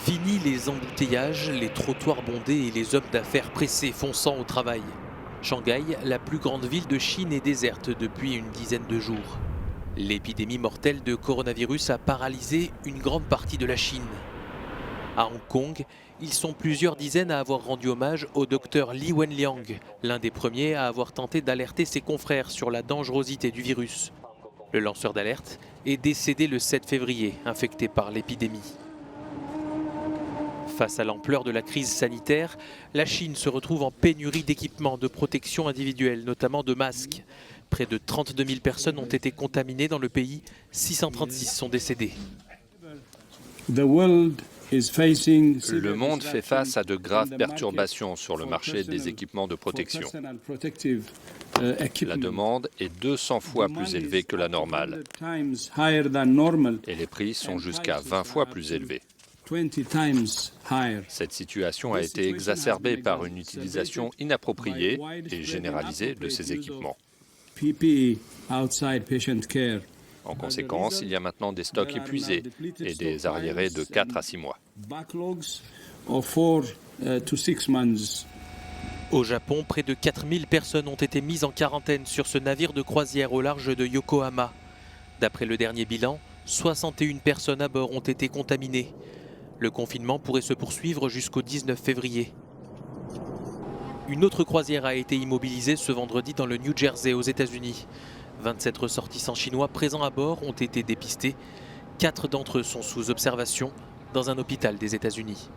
Fini les embouteillages, les trottoirs bondés et les hommes d'affaires pressés fonçant au travail. Shanghai, la plus grande ville de Chine, est déserte depuis une dizaine de jours. L'épidémie mortelle de coronavirus a paralysé une grande partie de la Chine. À Hong Kong, ils sont plusieurs dizaines à avoir rendu hommage au docteur Li Wenliang, l'un des premiers à avoir tenté d'alerter ses confrères sur la dangerosité du virus. Le lanceur d'alerte est décédé le 7 février, infecté par l'épidémie. Face à l'ampleur de la crise sanitaire, la Chine se retrouve en pénurie d'équipements de protection individuelle, notamment de masques. Près de 32 000 personnes ont été contaminées dans le pays, 636 sont décédées. Le monde fait face à de graves perturbations sur le marché des équipements de protection. La demande est 200 fois plus élevée que la normale et les prix sont jusqu'à 20 fois plus élevés. Cette situation a été exacerbée par une utilisation inappropriée et généralisée de ces équipements. En conséquence, il y a maintenant des stocks épuisés et des arriérés de 4 à 6 mois. Au Japon, près de 4000 personnes ont été mises en quarantaine sur ce navire de croisière au large de Yokohama. D'après le dernier bilan, 61 personnes à bord ont été contaminées. Le confinement pourrait se poursuivre jusqu'au 19 février. Une autre croisière a été immobilisée ce vendredi dans le New Jersey aux États-Unis. 27 ressortissants chinois présents à bord ont été dépistés. 4 d'entre eux sont sous observation dans un hôpital des États-Unis.